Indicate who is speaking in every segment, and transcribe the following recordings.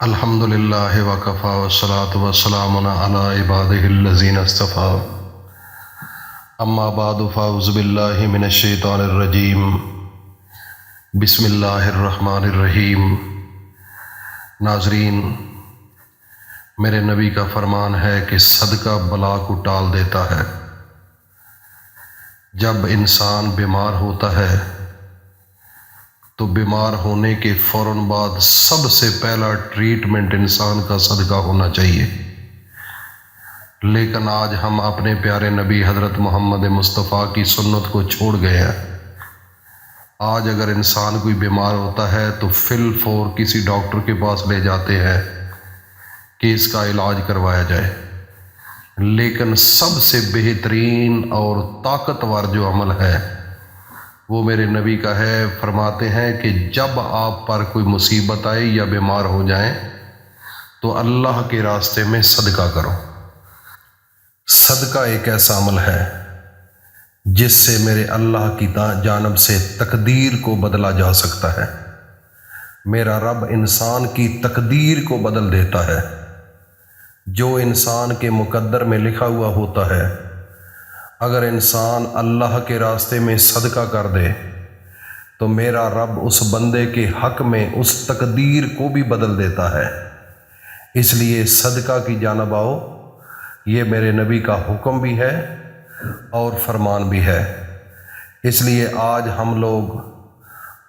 Speaker 1: الحمدللہ وکفا والصلاة والسلام علی عبادہ الذین اصطفیٰ اما بعد فاعوذ باللہ من الشیطان الرجیم بسم اللہ الرحمن الرحیم۔ ناظرین، میرے نبی کا فرمان ہے کہ صدقہ بلا کو ٹال دیتا ہے۔ جب انسان بیمار ہوتا ہے تو بیمار ہونے کے فوراً بعد سب سے پہلا ٹریٹمنٹ انسان کا صدقہ ہونا چاہیے، لیکن آج ہم اپنے پیارے نبی حضرت محمد مصطفیٰ کی سنت کو چھوڑ گئے ہیں۔ آج اگر انسان کوئی بیمار ہوتا ہے تو فی الفور کسی ڈاکٹر کے پاس لے جاتے ہیں کہ اس کا علاج کروایا جائے، لیکن سب سے بہترین اور طاقتور جو عمل ہے وہ میرے نبی کا ہے۔ فرماتے ہیں کہ جب آپ پر کوئی مصیبت آئے یا بیمار ہو جائیں تو اللہ کے راستے میں صدقہ کرو۔ صدقہ ایک ایسا عمل ہے جس سے میرے اللہ کی جانب سے تقدیر کو بدلا جا سکتا ہے۔ میرا رب انسان کی تقدیر کو بدل دیتا ہے۔ جو انسان کے مقدر میں لکھا ہوا ہوتا ہے، اگر انسان اللہ کے راستے میں صدقہ کر دے تو میرا رب اس بندے کے حق میں اس تقدیر کو بھی بدل دیتا ہے۔ اس لیے صدقہ کی جانب آؤ، یہ میرے نبی کا حکم بھی ہے اور فرمان بھی ہے۔ اس لیے آج ہم لوگ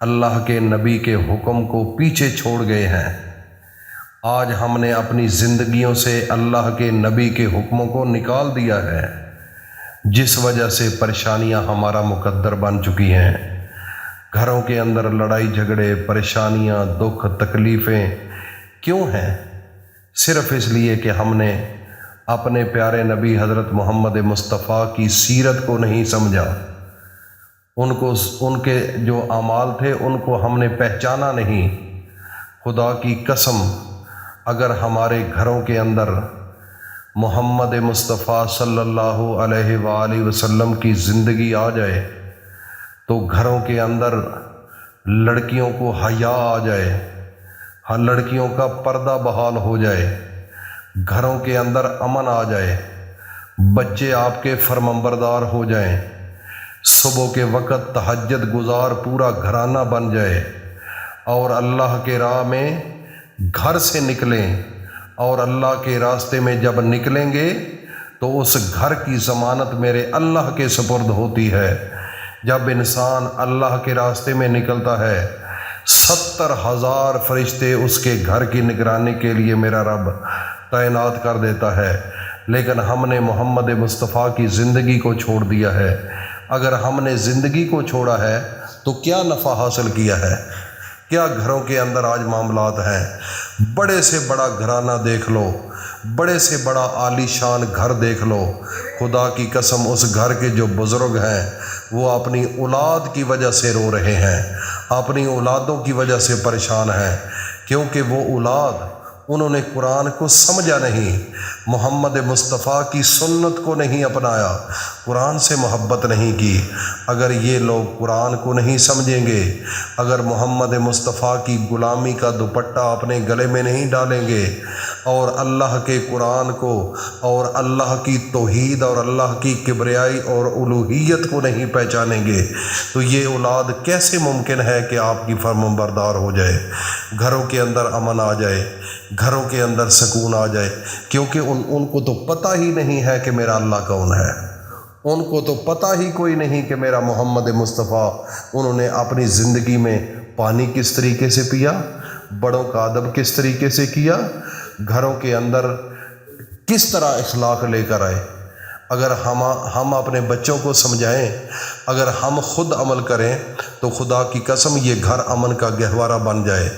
Speaker 1: اللہ کے نبی کے حکم کو پیچھے چھوڑ گئے ہیں۔ آج ہم نے اپنی زندگیوں سے اللہ کے نبی کے حکموں کو نکال دیا ہے، جس وجہ سے پریشانیاں ہمارا مقدر بن چکی ہیں۔ گھروں کے اندر لڑائی جھگڑے، پریشانیاں، دکھ، تکلیفیں کیوں ہیں؟ صرف اس لیے کہ ہم نے اپنے پیارے نبی حضرت محمد مصطفیٰ کی سیرت کو نہیں سمجھا، ان کے جو اعمال تھے ان کو ہم نے پہچانا نہیں۔ خدا کی قسم، اگر ہمارے گھروں کے اندر محمد مصطفیٰ صلی اللہ علیہ وآلہ وسلم کی زندگی آ جائے تو گھروں کے اندر لڑکیوں کو حیا آ جائے، لڑکیوں کا پردہ بحال ہو جائے، گھروں کے اندر امن آ جائے، بچے آپ کے فرمانبردار ہو جائیں، صبح کے وقت تہجد گزار پورا گھرانہ بن جائے، اور اللہ کے راہ میں گھر سے نکلیں، اور اللہ کے راستے میں جب نکلیں گے تو اس گھر کی ضمانت میرے اللہ کے سپرد ہوتی ہے۔ جب انسان اللہ کے راستے میں نکلتا ہے 70,000 فرشتے اس کے گھر کی نگرانی کے لیے میرا رب تعینات کر دیتا ہے۔ لیکن ہم نے محمد مصطفیٰ کی زندگی کو چھوڑ دیا ہے۔ اگر ہم نے زندگی کو چھوڑا ہے تو کیا نفع حاصل کیا ہے؟ کیا گھروں کے اندر آج معاملات ہیں؟ بڑے سے بڑا گھرانہ دیکھ لو، بڑے سے بڑا عالی شان گھر دیکھ لو، خدا کی قسم اس گھر کے جو بزرگ ہیں وہ اپنی اولاد کی وجہ سے رو رہے ہیں، اپنی اولادوں کی وجہ سے پریشان ہیں، کیونکہ وہ اولاد انہوں نے قرآن کو سمجھا نہیں، محمد مصطفیٰ کی سنت کو نہیں اپنایا، قرآن سے محبت نہیں کی۔ اگر یہ لوگ قرآن کو نہیں سمجھیں گے، اگر محمد مصطفیٰ کی غلامی کا دوپٹہ اپنے گلے میں نہیں ڈالیں گے، اور اللہ کے قرآن کو اور اللہ کی توحید اور اللہ کی کبریائی اور الوہیت کو نہیں پہچانیں گے، تو یہ اولاد کیسے ممکن ہے کہ آپ کی فرمانبردار ہو جائے، گھروں کے اندر امن آ جائے، گھروں کے اندر سکون آ جائے؟ کیونکہ ان کو تو پتہ ہی نہیں ہے کہ میرا اللہ کون ہے، ان کو تو پتہ ہی کوئی نہیں کہ میرا محمد مصطفیٰ۔ انہوں نے اپنی زندگی میں پانی کس طریقے سے پیا، بڑوں کا ادب کس طریقے سے کیا، گھروں کے اندر کس طرح اخلاق لے کر آئے۔ اگر ہم اپنے بچوں کو سمجھائیں، اگر ہم خود عمل کریں تو خدا کی قسم یہ گھر امن کا گہوارہ بن جائے،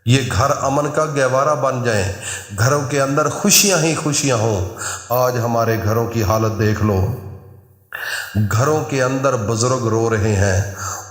Speaker 1: یہ گھر امن کا گہوارہ بن جائیں، گھروں کے اندر خوشیاں ہی خوشیاں ہوں۔ آج ہمارے گھروں کی حالت دیکھ لو، گھروں کے اندر بزرگ رو رہے ہیں،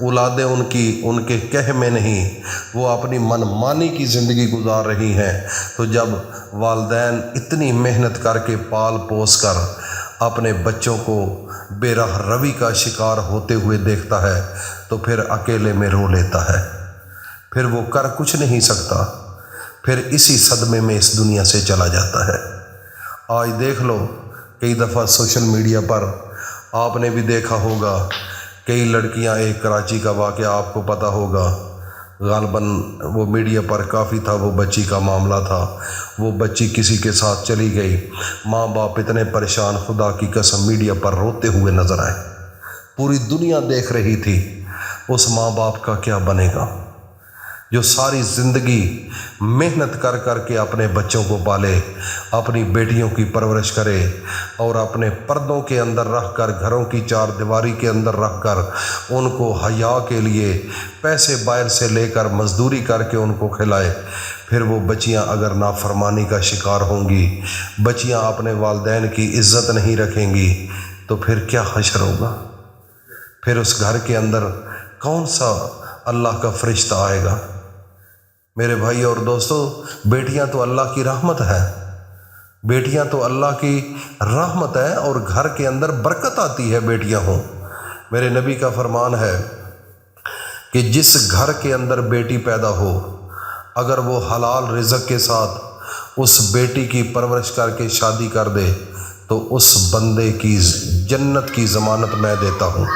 Speaker 1: اولادیں ان کے کہہ میں نہیں، وہ اپنی من مانی کی زندگی گزار رہی ہیں۔ تو جب والدین اتنی محنت کر کے پال پوس کر اپنے بچوں کو بے راہ روی کا شکار ہوتے ہوئے دیکھتا ہے تو پھر اکیلے میں رو لیتا ہے، پھر وہ کر کچھ نہیں سکتا۔ پھر اسی صدمے میں اس دنیا سے چلا جاتا ہے۔ آج دیکھ لو، کئی دفعہ سوشل میڈیا پر آپ نے بھی دیکھا ہوگا، کئی لڑکیاں، ایک کراچی کا واقعہ آپ کو پتہ ہوگا، غالباً وہ میڈیا پر کافی تھا، وہ بچی کا معاملہ تھا، وہ بچی کسی کے ساتھ چلی گئی، ماں باپ اتنے پریشان، خدا کی قسم میڈیا پر روتے ہوئے نظر آئے، پوری دنیا دیکھ رہی تھی۔ اس ماں باپ کا کیا بنے گا جو ساری زندگی محنت کر کر کے اپنے بچوں کو پالے، اپنی بیٹیوں کی پرورش کرے، اور اپنے پردوں کے اندر رہ کر، گھروں کی چار دیواری کے اندر رہ کر ان کو حیا کے لیے پیسے باہر سے لے کر مزدوری کر کے ان کو کھلائے۔ پھر وہ بچیاں اگر نافرمانی کا شکار ہوں گی، بچیاں اپنے والدین کی عزت نہیں رکھیں گی، تو پھر کیا حشر ہوگا؟ پھر اس گھر کے اندر کون سا اللہ کا فرشتہ آئے گا؟ میرے بھائی اور دوستو، بیٹیاں تو اللہ کی رحمت ہے، بیٹیاں تو اللہ کی رحمت ہے، اور گھر کے اندر برکت آتی ہے بیٹیاں ہوں۔ میرے نبی کا فرمان ہے کہ جس گھر کے اندر بیٹی پیدا ہو، اگر وہ حلال رزق کے ساتھ اس بیٹی کی پرورش کر کے شادی کر دے تو اس بندے کی جنت کی ضمانت میں دیتا ہوں۔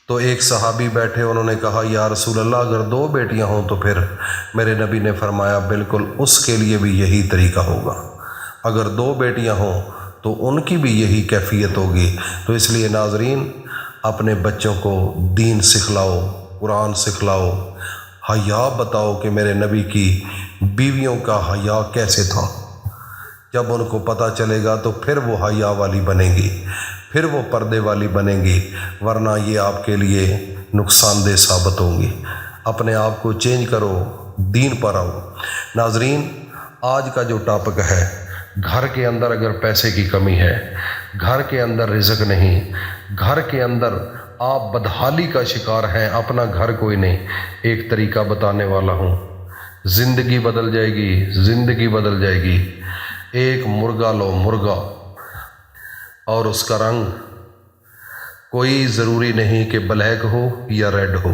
Speaker 1: تو ایک صحابی بیٹھے، انہوں نے کہا یا رسول اللہ، اگر 2 بیٹیاں ہوں تو پھر؟ میرے نبی نے فرمایا بالکل اس کے لیے بھی یہی طریقہ ہوگا، اگر 2 بیٹیاں ہوں تو ان کی بھی یہی کیفیت ہوگی۔ تو اس لیے ناظرین، اپنے بچوں کو دین سکھلاؤ، قرآن سکھلاؤ، حیا بتاؤ کہ میرے نبی کی بیویوں کا حیا کیسے تھا۔ جب ان کو پتہ چلے گا تو پھر وہ حیا والی بنے گی، پھر وہ پردے والی بنے گی، ورنہ یہ آپ کے لیے نقصان دہ ثابت ہوں گی۔ اپنے آپ کو چینج کرو، دین پر آؤ۔ ناظرین، آج کا جو ٹاپک ہے، گھر کے اندر اگر پیسے کی کمی ہے، گھر کے اندر رزق نہیں، گھر کے اندر آپ بدحالی کا شکار ہیں، اپنا گھر کوئی نہیں، ایک طریقہ بتانے والا ہوں، زندگی بدل جائے گی، زندگی بدل جائے گی۔ ایک مرغا لو، مرغا، اور اس کا رنگ کوئی ضروری نہیں کہ بلیک ہو یا ریڈ ہو،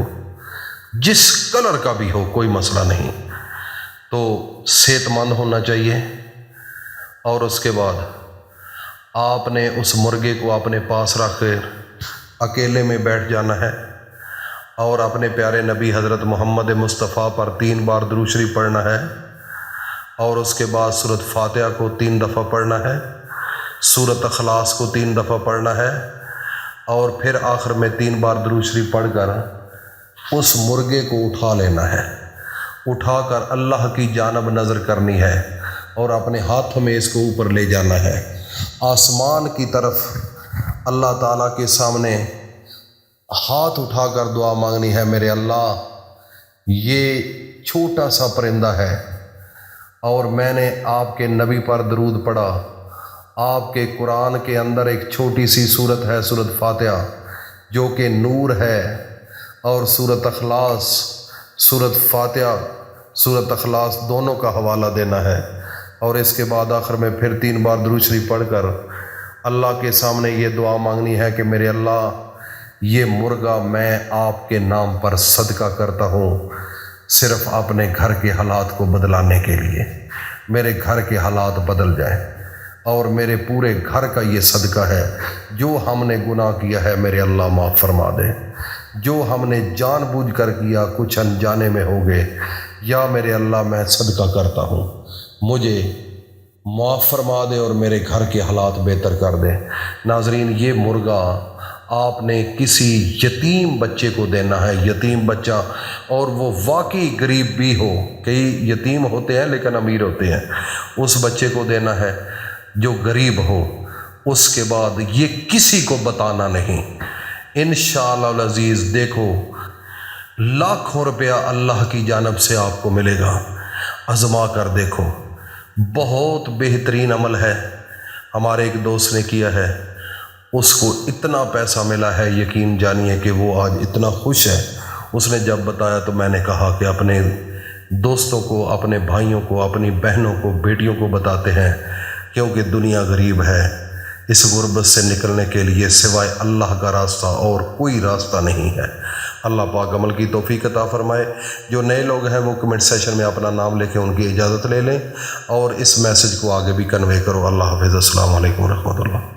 Speaker 1: جس کلر کا بھی ہو کوئی مسئلہ نہیں، تو صحت مند ہونا چاہیے۔ اور اس کے بعد آپ نے اس مرغے کو اپنے پاس رکھ کر اکیلے میں بیٹھ جانا ہے، اور اپنے پیارے نبی حضرت محمد مصطفیٰ پر 3 بار درود شریف پڑھنا ہے، اور اس کے بعد سورۃ فاتحہ کو 3 دفعہ پڑھنا ہے، سورۃ اخلاص کو 3 دفعہ پڑھنا ہے، اور پھر آخر میں 3 بار درود شریف پڑھ کر اس مرغے کو اٹھا لینا ہے، اٹھا کر اللہ کی جانب نظر کرنی ہے، اور اپنے ہاتھ میں اس کو اوپر لے جانا ہے، آسمان کی طرف اللہ تعالیٰ کے سامنے ہاتھ اٹھا کر دعا مانگنی ہے، میرے اللہ، یہ چھوٹا سا پرندہ ہے، اور میں نے آپ کے نبی پر درود پڑھا، آپ کے قرآن کے اندر ایک چھوٹی سی صورت ہے، سورۃ فاتحہ، جو کہ نور ہے، اور سورۃ اخلاص، سورۃ فاتحہ، سورۃ اخلاص دونوں کا حوالہ دینا ہے، اور اس کے بعد آخر میں پھر 3 بار درود شریف پڑھ کر اللہ کے سامنے یہ دعا مانگنی ہے کہ میرے اللہ، یہ مرغا میں آپ کے نام پر صدقہ کرتا ہوں، صرف اپنے گھر کے حالات کو بدلانے کے لیے، میرے گھر کے حالات بدل جائیں، اور میرے پورے گھر کا یہ صدقہ ہے، جو ہم نے گناہ کیا ہے میرے اللہ معاف فرما دے، جو ہم نے جان بوجھ کر کیا، کچھ انجانے میں ہو گئے، یا میرے اللہ میں صدقہ کرتا ہوں، مجھے معاف فرما دے اور میرے گھر کے حالات بہتر کر دے۔ ناظرین، یہ مرغا آپ نے کسی یتیم بچے کو دینا ہے، یتیم بچہ، اور وہ واقعی غریب بھی ہو، کئی یتیم ہوتے ہیں لیکن امیر ہوتے ہیں، اس بچے کو دینا ہے جو غریب ہو۔ اس کے بعد یہ کسی کو بتانا نہیں، انشاءاللہ العزیز دیکھو لاکھوں روپیہ اللہ کی جانب سے آپ کو ملے گا، آزما کر دیکھو، بہت بہترین عمل ہے۔ ہمارے ایک دوست نے کیا ہے، اس کو اتنا پیسہ ملا ہے، یقین جانیے کہ وہ آج اتنا خوش ہے۔ اس نے جب بتایا تو میں نے کہا کہ اپنے دوستوں کو، اپنے بھائیوں کو، اپنی بہنوں کو، بیٹیوں کو بتاتے ہیں، کیونکہ دنیا غریب ہے، اس غربت سے نکلنے کے لیے سوائے اللہ کا راستہ اور کوئی راستہ نہیں ہے۔ اللہ پاک عمل کی توفیق عطا فرمائے۔ جو نئے لوگ ہیں وہ کمنٹ سیشن میں اپنا نام لے کے ان کی اجازت لے لیں اور اس میسج کو آگے بھی کنوے کرو۔ اللہ حافظ، السلام علیکم ورحمۃ اللہ۔